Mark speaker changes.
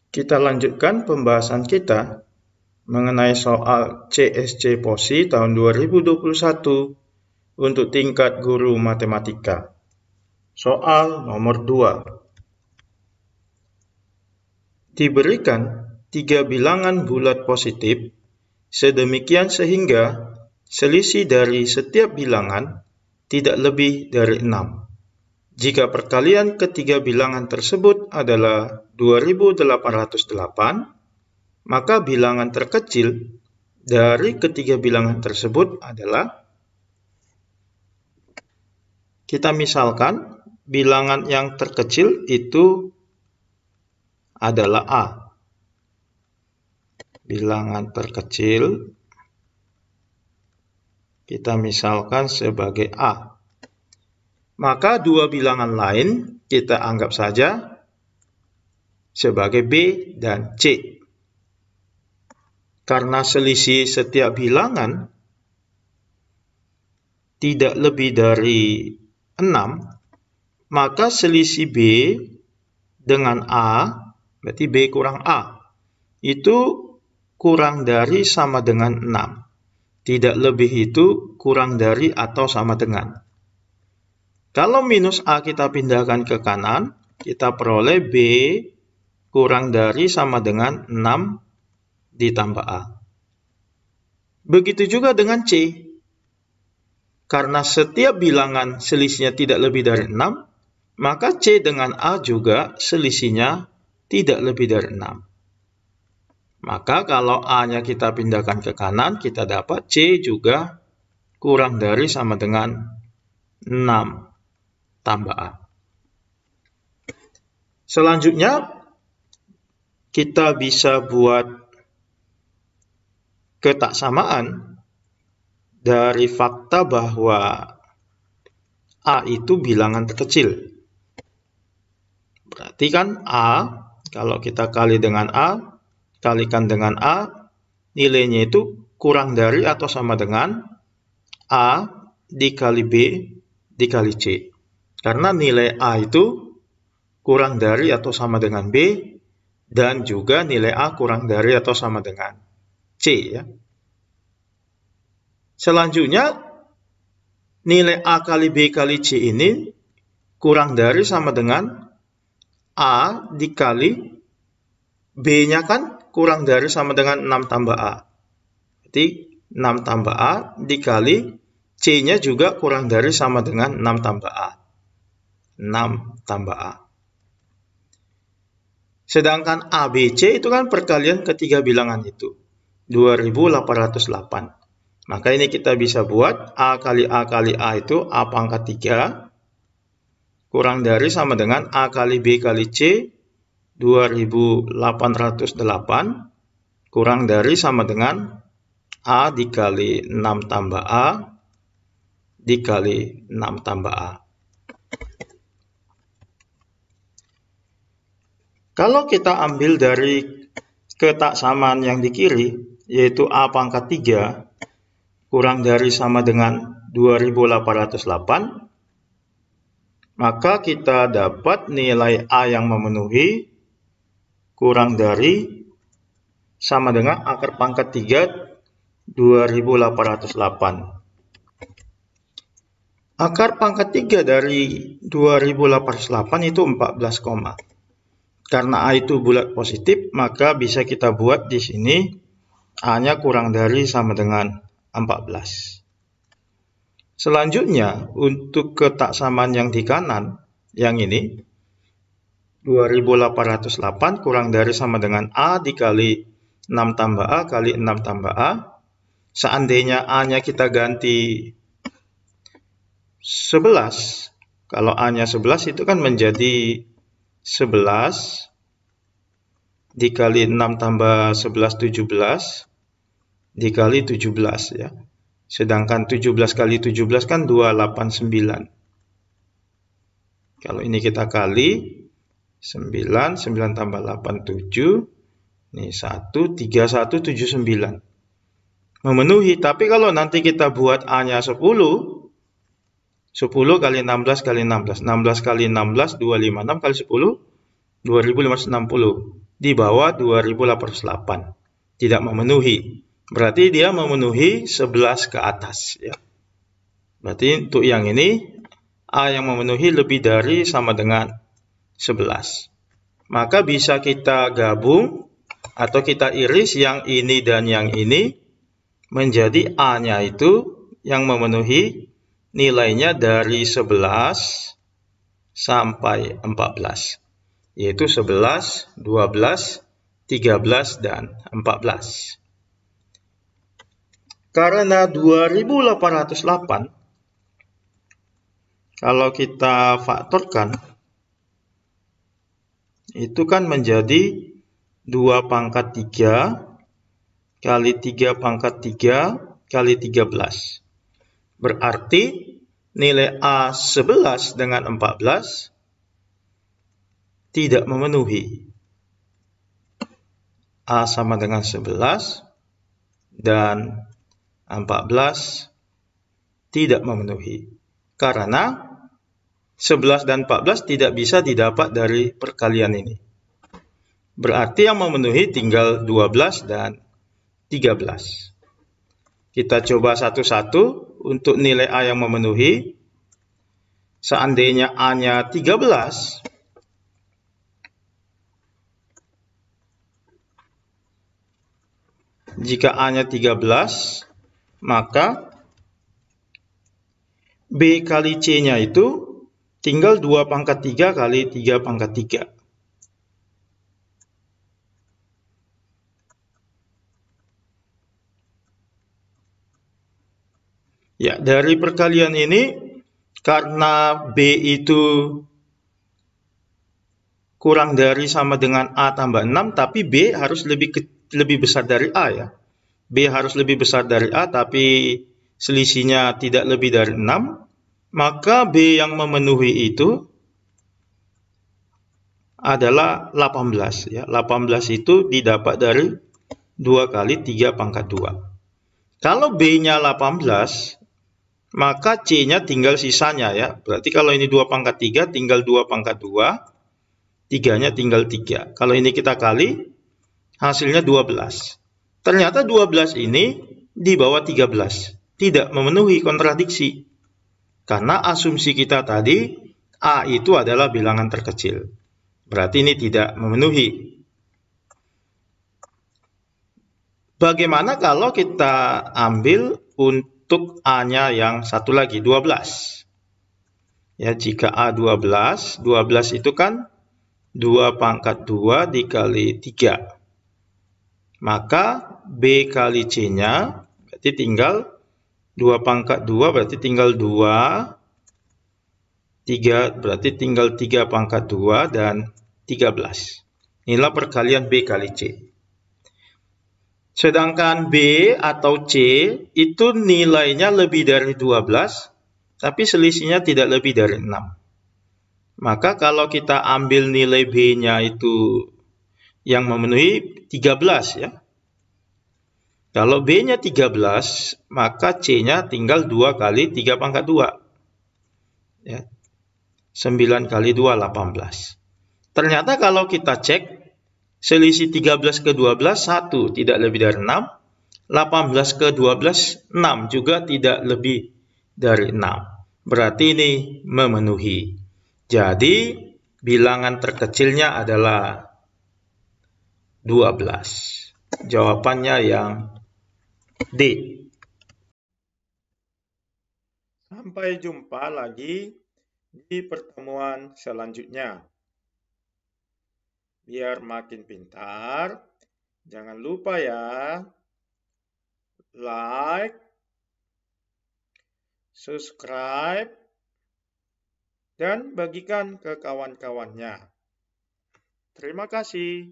Speaker 1: Kita lanjutkan pembahasan kita mengenai soal CSC POSI tahun 2021 untuk tingkat guru matematika. Soal nomor 2. Diberikan 3 bilangan bulat positif sedemikian sehingga selisih dari setiap bilangan tidak lebih dari 6. Jika perkalian ketiga bilangan tersebut adalah 2808, maka bilangan terkecil dari ketiga bilangan tersebut adalah, kita misalkan bilangan yang terkecil itu adalah A. Bilangan terkecil kita misalkan sebagai A. Maka dua bilangan lain kita anggap saja sebagai B dan C. Karena selisih setiap bilangan tidak lebih dari 6, maka selisih B dengan A, berarti B kurang A, itu kurang dari sama dengan 6. Tidak lebih itu kurang dari atau sama dengan. Kalau minus A kita pindahkan ke kanan, kita peroleh B kurang dari sama dengan 6 ditambah A. Begitu juga dengan C. Karena setiap bilangan selisihnya tidak lebih dari 6, maka C dengan A juga selisihnya tidak lebih dari 6. Maka kalau A-nya kita pindahkan ke kanan, kita dapat C juga kurang dari sama dengan 6 tambah A. Selanjutnya, kita bisa buat ketaksamaan dari fakta bahwa A itu bilangan terkecil. Berarti kan A, kalau kita kali dengan A, kalikan dengan A, nilainya itu kurang dari atau sama dengan A dikali B dikali C. Karena nilai A itu kurang dari atau sama dengan B, dan juga nilai A kurang dari atau sama dengan C. Ya. Selanjutnya, nilai A kali B kali C ini kurang dari sama dengan A dikali B-nya kan kurang dari sama dengan 6 tambah A. Jadi 6 tambah A dikali C-nya juga kurang dari sama dengan 6 tambah A. 6 tambah A. Sedangkan ABC itu kan perkalian ketiga bilangan itu. 2808. Maka ini kita bisa buat A kali A kali A itu A pangkat 3 kurang dari sama dengan A kali B kali C 2808 kurang dari sama dengan A dikali 6 tambah A dikali 6 tambah A. Kalau kita ambil dari ketaksamaan yang di kiri, yaitu A pangkat 3 kurang dari sama dengan 2808, maka kita dapat nilai A yang memenuhi kurang dari sama dengan akar pangkat 3 2808. Akar pangkat 3 dari 2808 itu 14, karena A itu bulat positif, maka bisa kita buat di sini A-nya kurang dari sama dengan 14. Selanjutnya, untuk ketaksamaan yang di kanan, yang ini, 2808 kurang dari sama dengan A dikali 6 tambah A kali 6 tambah A. Seandainya A-nya kita ganti 11, kalau A-nya 11 itu kan menjadi 11 dikali 6 tambah 11 17 dikali 17 ya. Sedangkan 17 kali 17 kan 289. Kalau ini kita kali 9 tambah 8 7. Ini 1 3179. Memenuhi, tapi kalau nanti kita buat A-nya 10 kali 16 kali 16. 16 kali 16, 256 kali 10, 2560. di bawah 2088. Tidak memenuhi. Berarti dia memenuhi 11 ke atas. Ya. Berarti untuk yang ini, A yang memenuhi lebih dari sama dengan 11. Maka bisa kita gabung atau kita iris yang ini dan yang ini menjadi A-nya itu yang memenuhi nilainya dari 11 sampai 14. Yaitu 11, 12, 13, dan 14. Karena 2808, kalau kita faktorkan, itu kan menjadi 2 pangkat 3 kali 3 pangkat 3 kali 13. Berarti nilai A 11 dengan 14 tidak memenuhi. A sama dengan 11 dan 14 tidak memenuhi. Karena 11 dan 14 tidak bisa didapat dari perkalian ini. Berarti yang memenuhi tinggal 12 dan 13. Kita coba satu-satu untuk nilai A yang memenuhi. Seandainya A-nya 13, jika A-nya 13, maka B kali C-nya itu tinggal 2 pangkat 3 kali 3 pangkat 3. Ya, dari perkalian ini, karena B itu kurang dari sama dengan A tambah 6, tapi B harus lebih besar dari A ya. B harus lebih besar dari A, tapi selisihnya tidak lebih dari 6, maka B yang memenuhi itu adalah 18. Ya. 18 itu didapat dari 2 kali 3 pangkat 2. Kalau B-nya 18, maka C-nya tinggal sisanya ya. Berarti kalau ini 2 pangkat 3, tinggal 2 pangkat 2. 3-nya tinggal 3. Kalau ini kita kali, hasilnya 12. Ternyata 12 ini di bawah 13. Tidak memenuhi, kontradiksi. Karena asumsi kita tadi, A itu adalah bilangan terkecil. Berarti ini tidak memenuhi. Bagaimana kalau kita ambil untuk A-nya yang satu lagi, 12. Ya, jika A 12, 12 itu kan 2 pangkat 2 dikali 3. Maka B kali C-nya berarti tinggal 2 pangkat 2 berarti tinggal 2. 3 berarti tinggal 3 pangkat 2 dan 13. Inilah perkalian B kali C. Sedangkan B atau C itu nilainya lebih dari 12, tapi selisihnya tidak lebih dari 6. Maka kalau kita ambil nilai B-nya itu yang memenuhi 13 ya. Kalau B-nya 13, maka C-nya tinggal 2 kali 3 pangkat 2. Ya. 9 kali 2, 18. Ternyata kalau kita cek, selisih 13 ke 12, 1 tidak lebih dari 6. 18 ke 12, 6 juga tidak lebih dari 6. Berarti ini memenuhi. Jadi, bilangan terkecilnya adalah 12. Jawabannya yang D. Sampai jumpa lagi di pertemuan selanjutnya. Biar makin pintar, jangan lupa ya, like, subscribe, dan bagikan ke kawan-kawannya. Terima kasih.